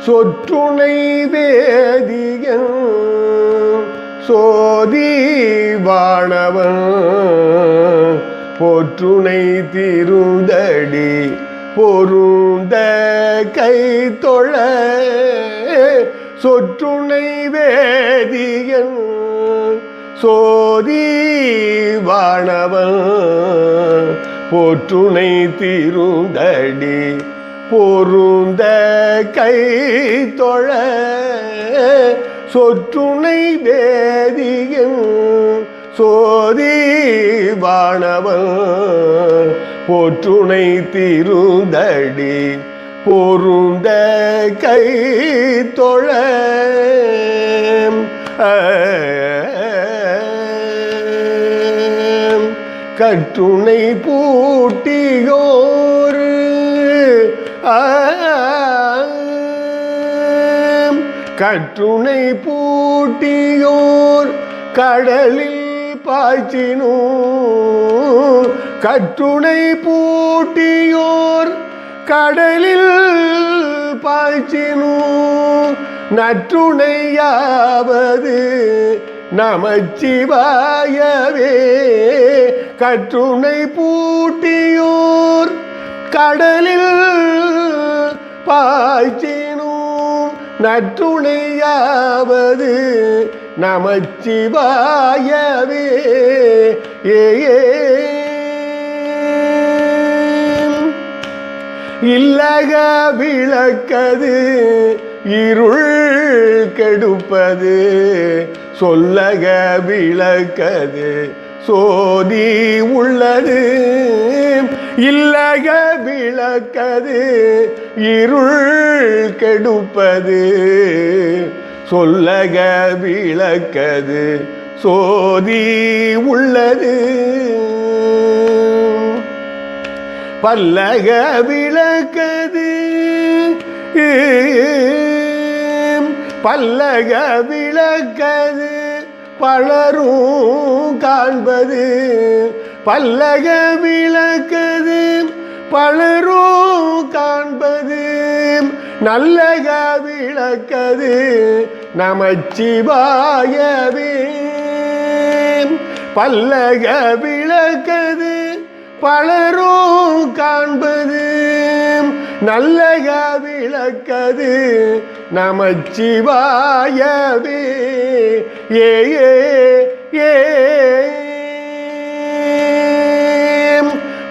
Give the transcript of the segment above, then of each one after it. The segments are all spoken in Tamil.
சொற்றுணை வேதியன் சோதி வாணவன் போற்றுணை திருந்தடி பொருந்த கை தொழ சொற்றுணை வேதியன் சோதி வாணவன் போற்றுணை திருந்தடி பொருந்த கை தொழ சொற்றுணை வேதியன் சோதி வாணவன் போற்றுணை திருந்தடி பொருந்த கை தொழ கற்றுணை பூட்டியோர் கற்றுணை பூட்டியோர் கடலில் பாய்ச்சினோ கற்றுணை பூட்டியோர் கடலில் பாய்ச்சினோ நற்றுணையாவது நமச்சிவாயவே கற்றுணை பூட்டியோர் கடலில் பாய்ச்சினோ நற்றுணையாவது நமச்சிவாயவே இல்லக விளக்கது இருள் கெடுப்பது சொல்லக விளக்கது சோதி உள்ளது இல்லக விளக்கது இருள் கெடுப்பது சொல்லக விளக்கது சோதி உள்ளது பல்லக விளக்கது பல்லக விளக்கது பலரும் காண்பது பல்லக விளக்கது பலரும் காண்பது நல்லக விளக்கது நமச்சிவாயவே பல்லக விளக்கது பலரும் காண்பது நல்லக விளக்கது நமச்சிவாயவே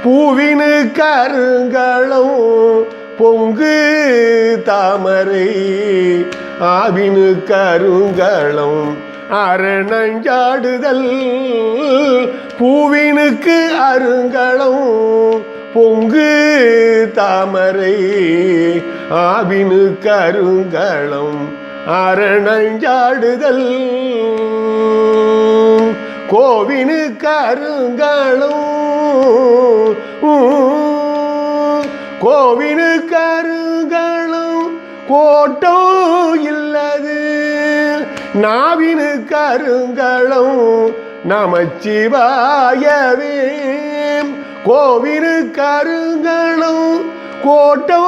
பூவினு கருங்களம் பொங்கு தாமரை ஆவினு கருங்களம் அரணஞ்சாடுதல் பூவினுக்கு அருங்களம் பொங்கு தாமரை ஆவினு கருங்களம் அரணஞ்சாடுதல் கோவினு கருங்களம் கோவினு கருங்களம் கோட்டோ இல்லது நாவினு கருங்களம் நமச்சிவாயவே கோவினு கருங்களம் கோட்டோ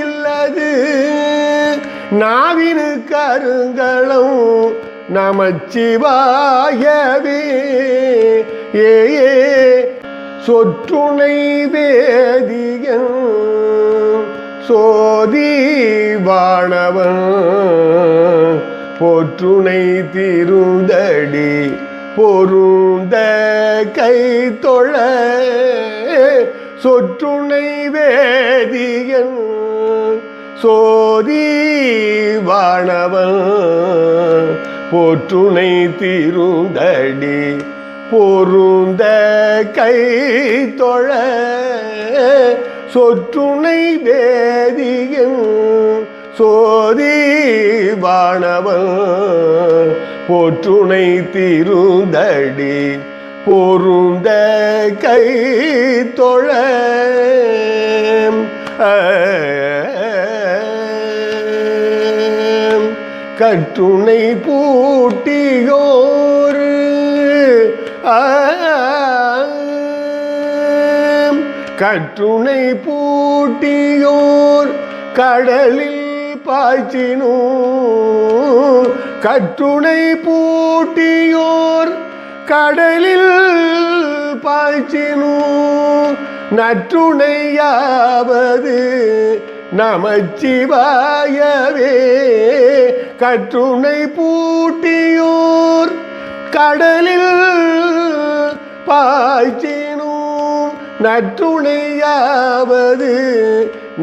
இல்லது நாவினு கருங்களம் நமச்சிவாயவே சொற்றுணை வேதியன் சோதி வாணவன் போற்றுணை திருந்தடி பொருந்த கை தொழ சொற்றுணை வேதியன் சோதி வாணவன் போற்றுணை திருந்தடி பொருந்த கை தொழ சொற்றுணை வேதியன் சோதி வாணவன் போற்றுணை திருந்தடி பொருந்த கை தொழ கற்றுணை பூட்டியோர் கற்றுணை பூட்டியோர் கடலில் பாய்ச்சினூர் கற்றுணை பூட்டியோர் கடலில் பாய்ச்சினூர் நற்றுணையாவது நமச்சிவாயவே கற்றுணை பூட்டியோர் கடலில் பாய்ச்சினூர் நற்றுணையாவது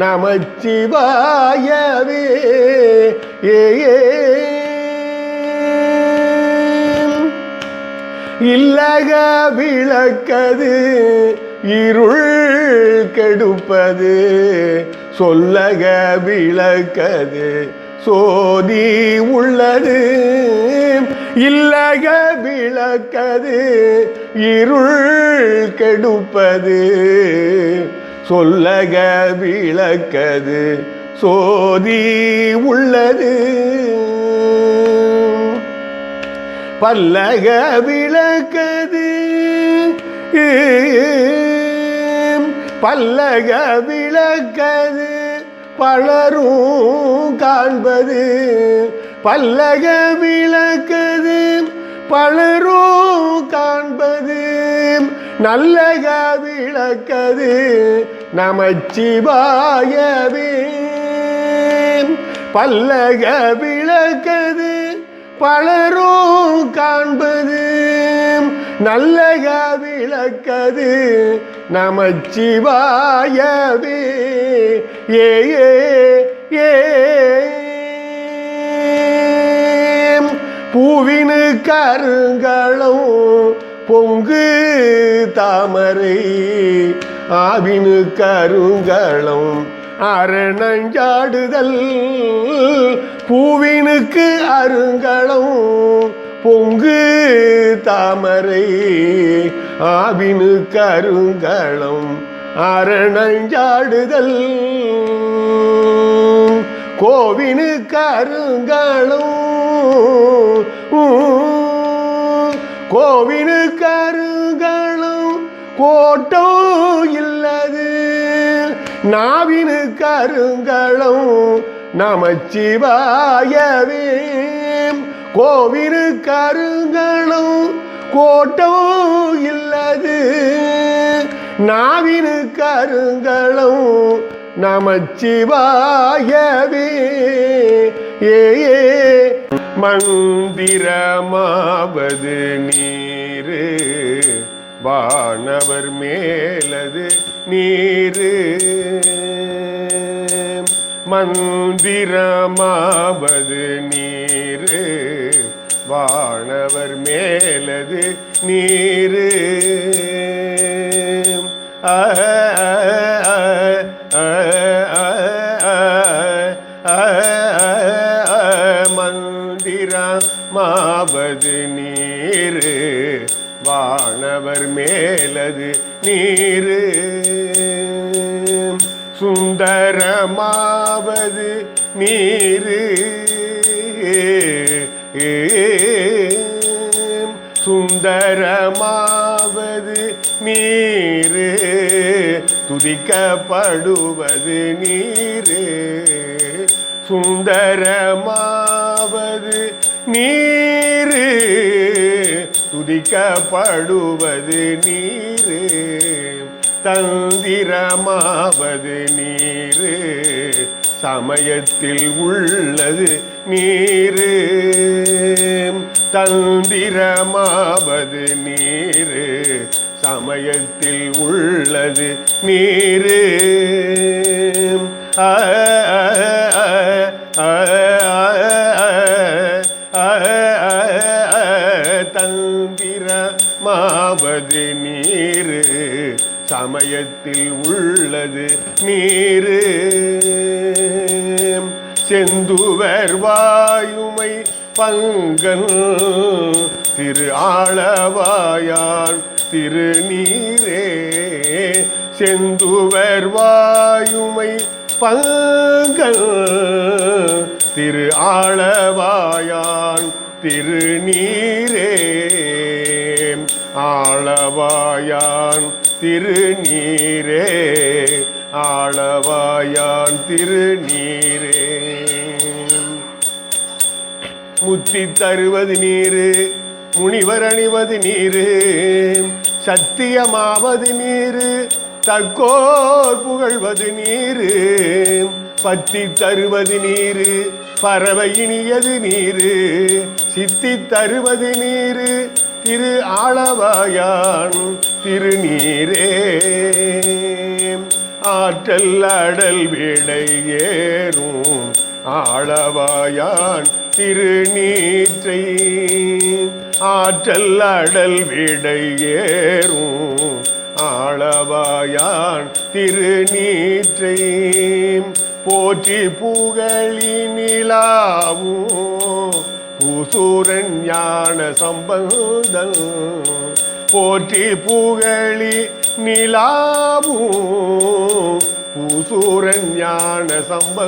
நமச்சிவாயவே இல்லக விளக்கது இருள் கெடுப்பது சொல்லக விளக்கது சோதி உள்ளது இல்லக விளக்கது இருள் கெடுப்பது சொல்லக விளக்கது சோதி உள்ளது பல்லக விளக்கது பல்லக விளக்கது பலரும் காண்பது பல்லக விளக்கது பலரும் காண்பது நல்லக விளக்கது நமச்சிவாயவே பல்லக விளக்கது பலரும் காண்பது நல்லக விளக்கது நமச்சிவாயவே பூவினு கருங்களும் பொங்கு தாமரை ஆவினு கருங்களும் அரணஞ்சாடுதல் பூவினுக்கு அருங்களும் பொங்கு தாமரை ஆவினு கருங்களும் அரணஞ்சாடுதல் கோவினு கருங்களும் கோவினு கருங்களும் கோட்டோ இல்லது நாவினு கருங்களும் நமச்சிவாயவே கோவினு கருங்களும் கோட்டோ இல்லது நாவினு கருங்களும் நமச்சிவாயவே மந்திரமாவது நீரு வானவர் மேலது நீரு மந்திரமாவது நீரு வானவர் மேலது நீரு மந்திரமாவது நீரு வானவர் மேலது நீரு சுந்தரமாவது நீரு சுந்தரமாவது நீரு துதிக்கப்படுவது நீரு சுந்தரமாவது நீரு துதிக்கப்படுவது நீரு தந்திரமாவது நீரு சமயத்தில் உள்ளது நீரு தந்திரமாவது நீரு சமயத்தில் உள்ளது நீரு தந்திரமாவது நீரு சமயத்தில் உள்ளது நீரு செந்துவர் வாயுமை பங்கன் திரு ஆளவாயான் திருநீரே செந்துவர் வாயுமை பங்கன் திரு ஆளவாயான் திருநீரே ஆளவாயான் திருநீரே ஆளவாயான் திருநீரே முத்தி தருவது நீரு முனிவர் அணிவது நீரு சத்தியமாவது நீரு தக்கோர் புகழ்வது நீரு பத்தி தருவது நீரு பறவை இனியது நீரு சித்தி தருவது நீரு திரு ஆளவாயான் திருநீரே ஆற்றல் அடல் விடை ஏறும் ஆளவாயான் திருநீற்றை ஆற்றல் அடல் விடை ஏறும் ஆளவாயான் திருநீற்றை போற்றி புகழி நிலாவும் பூசூரன் ஞான சம்பந்தன் போற்றி புகழி நிலாவும் பூசூரன் ஞான சம்பந்தன்